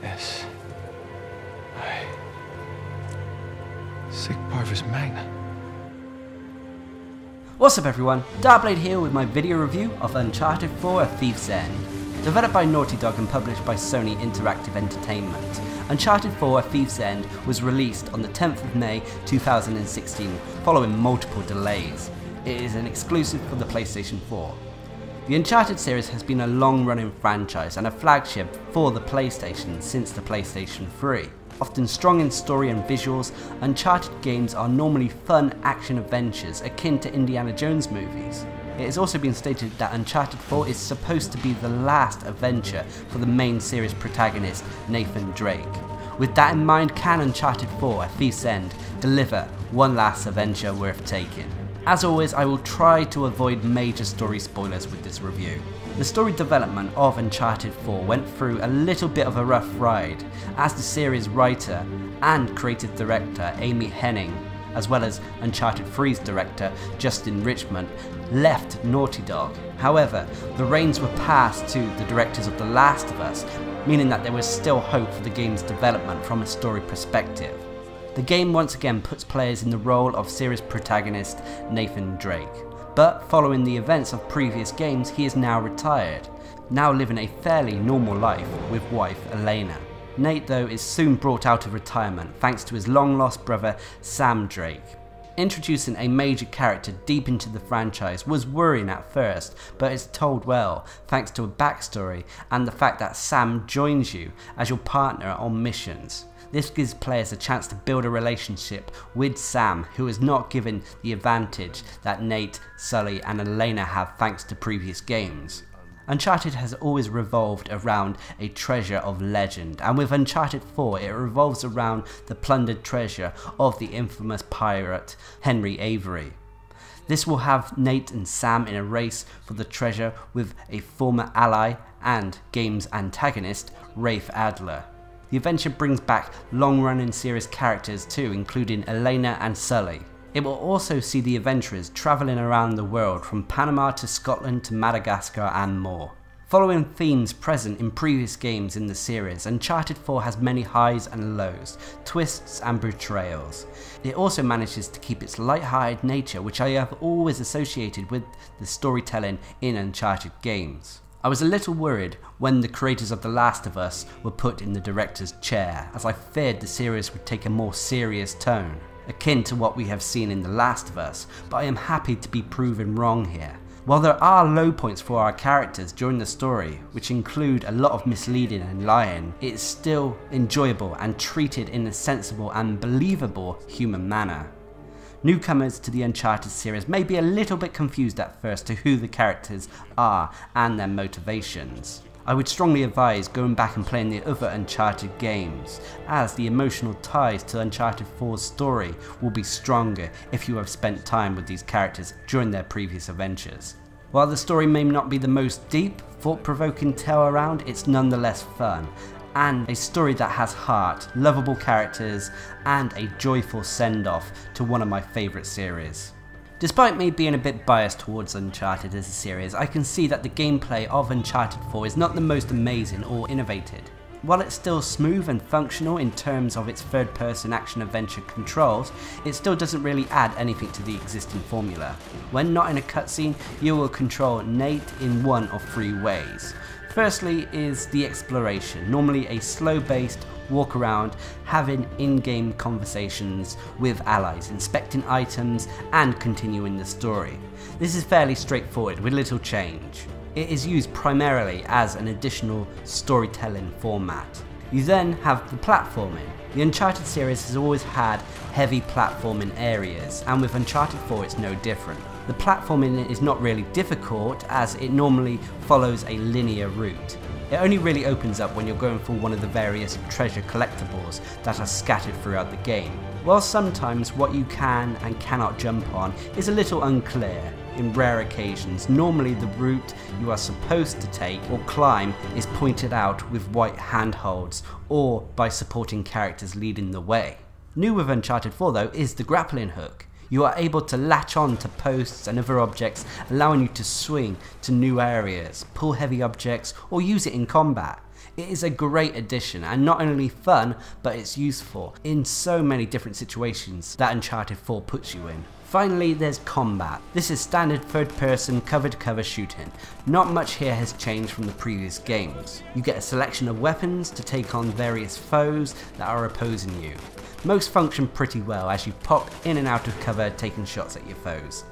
Yes. Sic parvis magna. What's up everyone, Darcblade here with my video review of Uncharted 4: A Thief's End. Developed by Naughty Dog and published by Sony Interactive Entertainment, Uncharted 4: A Thief's End was released on the 10th of May 2016 following multiple delays. It is an exclusive for the PlayStation 4. The Uncharted series has been a long-running franchise and a flagship for the PlayStation since the PlayStation 3. Often strong in story and visuals, Uncharted games are normally fun action adventures akin to Indiana Jones movies. It has also been stated that Uncharted 4 is supposed to be the last adventure for the main series protagonist Nathan Drake. With that in mind, can Uncharted 4: A Thief's End deliver one last adventure worth taking? As always, I will try to avoid major story spoilers with this review. The story development of Uncharted 4 went through a little bit of a rough ride, as the series writer and creative director Amy Hennig, as well as Uncharted 3's director Justin Richmond, left Naughty Dog. However, the reins were passed to the directors of The Last of Us, meaning that there was still hope for the game's development from a story perspective. The game once again puts players in the role of series protagonist Nathan Drake, but following the events of previous games he is now retired, now living a fairly normal life with wife Elena. Nate though is soon brought out of retirement thanks to his long lost brother Sam Drake. Introducing a major character deep into the franchise was worrying at first, but it's told well thanks to a backstory and the fact that Sam joins you as your partner on missions. This gives players a chance to build a relationship with Sam, who is not given the advantage that Nate, Sully and Elena have thanks to previous games. Uncharted has always revolved around a treasure of legend, and with Uncharted 4 it revolves around the plundered treasure of the infamous pirate Henry Avery. This will have Nate and Sam in a race for the treasure with a former ally and game's antagonist, Rafe Adler. The adventure brings back long-running series characters too, including Elena and Sully. It will also see the adventurers travelling around the world from Panama to Scotland to Madagascar and more. Following themes present in previous games in the series, Uncharted 4 has many highs and lows, twists and betrayals. It also manages to keep its light-hearted nature, which I have always associated with the storytelling in Uncharted games. I was a little worried when the creators of The Last of Us were put in the director's chair, as I feared the series would take a more serious tone, akin to what we have seen in The Last of Us, but I am happy to be proven wrong here. While there are low points for our characters during the story, which include a lot of misleading and lying, it is still enjoyable and treated in a sensible and believable human manner. Newcomers to the Uncharted series may be a little bit confused at first to who the characters are and their motivations. I would strongly advise going back and playing the other Uncharted games, as the emotional ties to Uncharted 4's story will be stronger if you have spent time with these characters during their previous adventures. While the story may not be the most deep, thought-provoking tale around, it's nonetheless fun, and a story that has heart, lovable characters, and a joyful send-off to one of my favourite series. Despite me being a bit biased towards Uncharted as a series, I can see that the gameplay of Uncharted 4 is not the most amazing or innovative. While it's still smooth and functional in terms of its third-person action-adventure controls, it still doesn't really add anything to the existing formula. When not in a cutscene, you will control Nate in one of three ways. Firstly is the exploration, normally a slow-paced walk around, having in-game conversations with allies, inspecting items and continuing the story. This is fairly straightforward with little change. It is used primarily as an additional storytelling format. You then have the platforming. The Uncharted series has always had heavy platforming areas, and with Uncharted 4 it's no different. The platforming is not really difficult, as it normally follows a linear route. It only really opens up when you're going for one of the various treasure collectibles that are scattered throughout the game. While sometimes what you can and cannot jump on is a little unclear, in rare occasions, normally the route you are supposed to take or climb is pointed out with white handholds or by supporting characters leading the way. New with Uncharted 4 though is the Grappling Hook. You are able to latch on to posts and other objects, allowing you to swing to new areas, pull heavy objects or use it in combat. It is a great addition and not only fun, but it's useful in so many different situations that Uncharted 4 puts you in. Finally, there's combat. This is standard third-person cover-to-cover shooting. Not much here has changed from the previous games. You get a selection of weapons to take on various foes that are opposing you. Most function pretty well as you pop in and out of cover taking shots at your foes.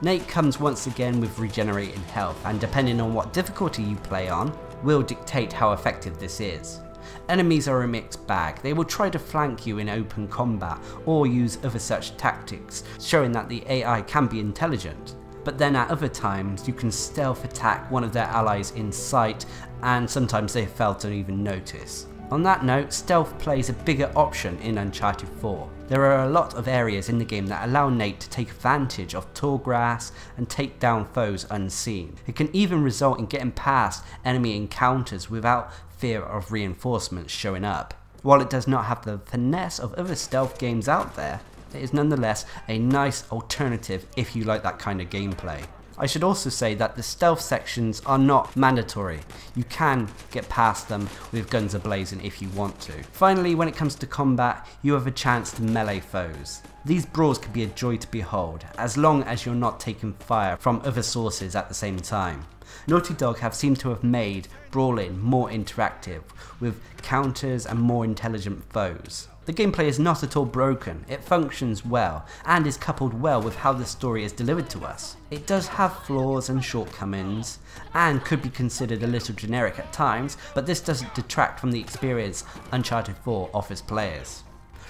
Nate comes once again with regenerating health, and depending on what difficulty you play on, will dictate how effective this is. Enemies are a mixed bag. They will try to flank you in open combat or use other such tactics, showing that the AI can be intelligent. But then at other times you can stealth attack one of their allies in sight, and sometimes they fail to even notice. On that note, stealth plays a bigger option in Uncharted 4. There are a lot of areas in the game that allow Nate to take advantage of tall grass and take down foes unseen. It can even result in getting past enemy encounters without fear of reinforcements showing up. While it does not have the finesse of other stealth games out there, it is nonetheless a nice alternative if you like that kind of gameplay. I should also say that the stealth sections are not mandatory. You can get past them with guns a-blazing if you want to. Finally, when it comes to combat, you have a chance to melee foes. These brawls can be a joy to behold, as long as you're not taking fire from other sources at the same time. Naughty Dog have seemed to have made brawling more interactive, with counters and more intelligent foes. The gameplay is not at all broken, it functions well, and is coupled well with how the story is delivered to us. It does have flaws and shortcomings, and could be considered a little generic at times, but this doesn't detract from the experience Uncharted 4 offers players.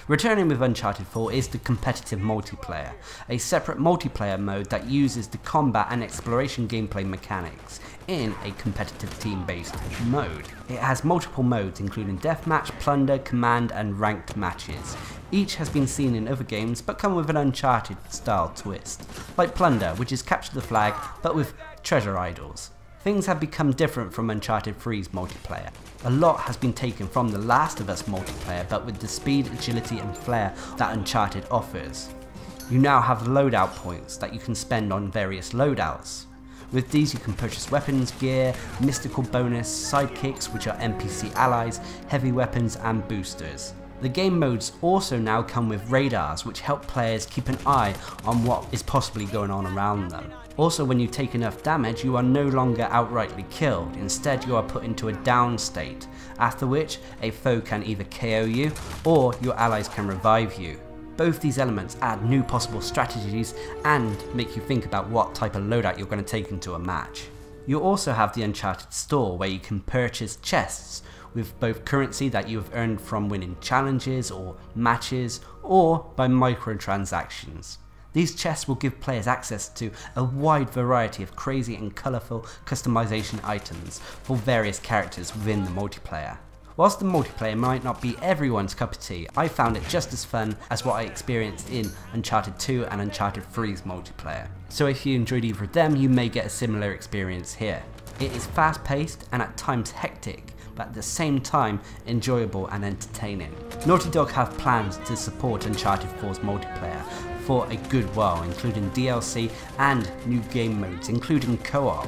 Returning with Uncharted 4 is the competitive multiplayer, a separate multiplayer mode that uses the combat and exploration gameplay mechanics in a competitive team-based mode. It has multiple modes including deathmatch, plunder, command and ranked matches. Each has been seen in other games but come with an Uncharted style twist, like plunder, which is capture the flag but with treasure idols. Things have become different from Uncharted 3's multiplayer. A lot has been taken from The Last of Us multiplayer, but with the speed, agility and flair that Uncharted offers. You now have loadout points that you can spend on various loadouts. With these you can purchase weapons, gear, mystical bonus, sidekicks which are NPC allies, heavy weapons and boosters. The game modes also now come with radars which help players keep an eye on what is possibly going on around them. Also, when you take enough damage you are no longer outrightly killed, instead you are put into a down state, after which a foe can either KO you or your allies can revive you. Both these elements add new possible strategies and make you think about what type of loadout you're going to take into a match. You also have the Uncharted Store where you can purchase chests with both currency that you have earned from winning challenges or matches or by microtransactions. These chests will give players access to a wide variety of crazy and colourful customization items for various characters within the multiplayer. Whilst the multiplayer might not be everyone's cup of tea, I found it just as fun as what I experienced in Uncharted 2 and Uncharted 3's multiplayer. So if you enjoyed either of them, you may get a similar experience here. It is fast paced and at times hectic, but at the same time enjoyable and entertaining. Naughty Dog have plans to support Uncharted 4's multiplayer for a good while, including DLC and new game modes, including co-op.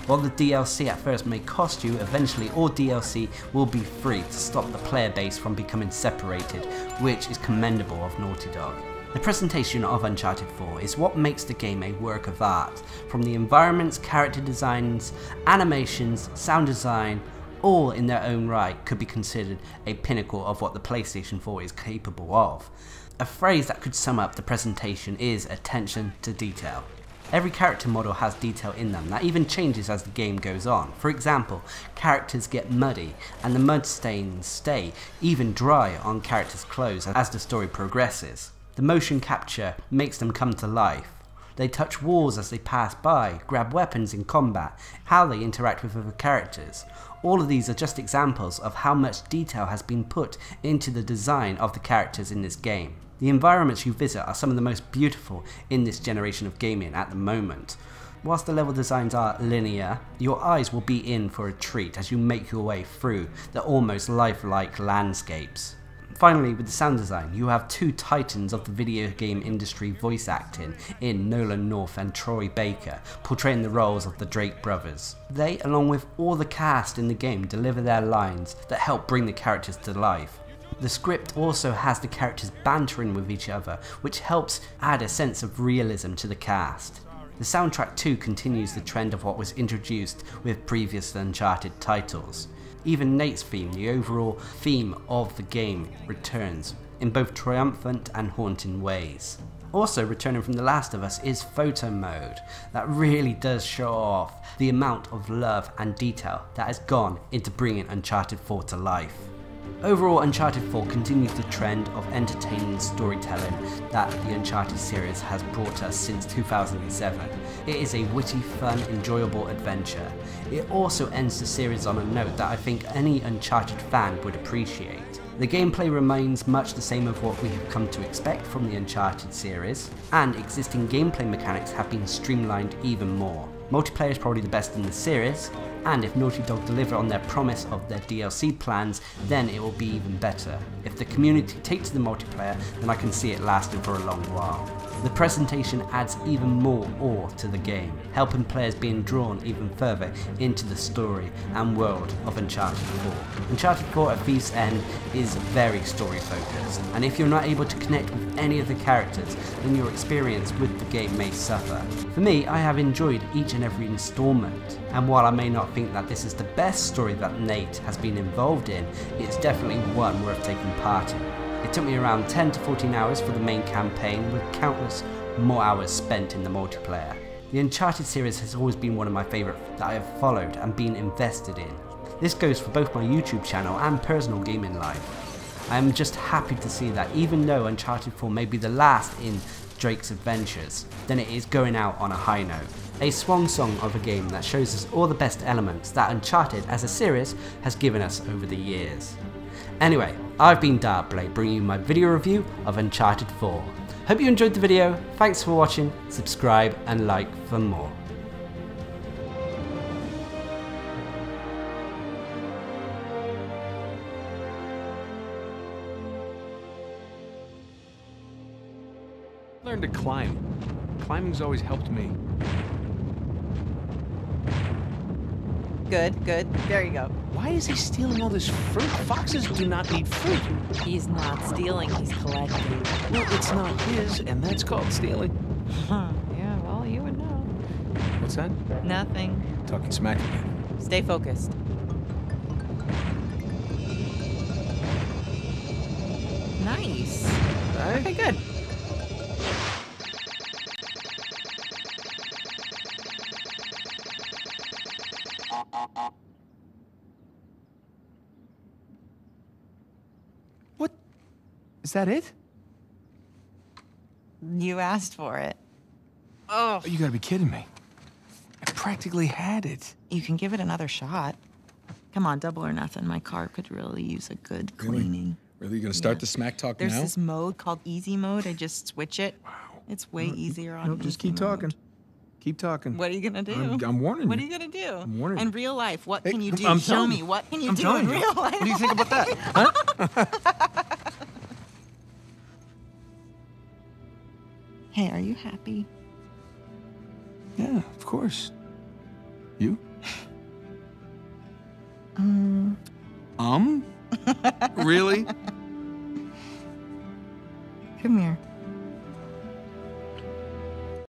While the DLC at first may cost you, eventually all DLC will be free to stop the player base from becoming separated, which is commendable of Naughty Dog. The presentation of Uncharted 4 is what makes the game a work of art, from the environments, character designs, animations, sound design, all in their own right could be considered a pinnacle of what the PlayStation 4 is capable of. A phrase that could sum up the presentation is attention to detail. Every character model has detail in them that even changes as the game goes on. For example, characters get muddy and the mud stains stay even dry on characters' clothes as the story progresses. The motion capture makes them come to life. They touch walls as they pass by, grab weapons in combat, how they interact with other characters. All of these are just examples of how much detail has been put into the design of the characters in this game. The environments you visit are some of the most beautiful in this generation of gaming at the moment. Whilst the level designs are linear, your eyes will be in for a treat as you make your way through the almost lifelike landscapes. Finally, with the sound design, you have two titans of the video game industry voice acting in Nolan North and Troy Baker, portraying the roles of the Drake brothers. They, along with all the cast in the game, deliver their lines that help bring the characters to life. The script also has the characters bantering with each other, which helps add a sense of realism to the cast. The soundtrack too continues the trend of what was introduced with previous Uncharted titles. Even Nate's theme, the overall theme of the game, returns in both triumphant and haunting ways. Also returning from The Last of Us is photo mode that really does show off the amount of love and detail that has gone into bringing Uncharted 4 to life. Overall, Uncharted 4 continues the trend of entertaining storytelling that the Uncharted series has brought us since 2007. It is a witty, fun, enjoyable adventure. It also ends the series on a note that I think any Uncharted fan would appreciate. The gameplay remains much the same of what we have come to expect from the Uncharted series, and existing gameplay mechanics have been streamlined even more. Multiplayer is probably the best in the series, and if Naughty Dog deliver on their promise of their DLC plans, then it will be even better. If the community takes to the multiplayer, then I can see it lasting for a long while. The presentation adds even more awe to the game, helping players being drawn even further into the story and world of Uncharted 4. Uncharted 4 A Thief's End is very story focused, and if you're not able to connect with any of the characters, then your experience with the game may suffer. For me, I have enjoyed each and every installment, and while I may not think that this is the best story that Nate has been involved in, it's definitely one worth taking part in. It took me around 10 to 14 hours for the main campaign, with countless more hours spent in the multiplayer. The Uncharted series has always been one of my favourites that I have followed and been invested in. This goes for both my YouTube channel and personal gaming life. I am just happy to see that even though Uncharted 4 may be the last in Drake's adventures, then it is going out on a high note. A swan song of a game that shows us all the best elements that Uncharted as a series has given us over the years. Anyway, I've been Darcblade, bringing you my video review of Uncharted 4. Hope you enjoyed the video, thanks for watching, subscribe and like for more. Learned to climb. Climbing's always helped me. Good, good. There you go. Why is he stealing all this fruit? Foxes do not need fruit. He's not stealing, he's collecting. No, it's not his, and that's called stealing. Yeah, well, you would know. What's that? Nothing. Talking smack again. Stay focused. Nice. Right? Okay, good. What? Is that it? You asked for it. Oh. You gotta be kidding me. I practically had it. You can give it another shot. Come on, double or nothing. My car could really use a good cleaning. Really? You gonna start the smack talk There's now? this mode called easy mode. I just switch it. Wow. It's way easier on Nope, just easy keep mode. talking. Keep talking. What are you gonna do? I'm warning you. What are you gonna do? I'm warning In you. real life, what Hey, can you do? I'm Show telling me. you. What can you I'm do telling in you. real life? What do you think about that? Huh? Hey, are you happy? Yeah, of course. You? Really? Come here.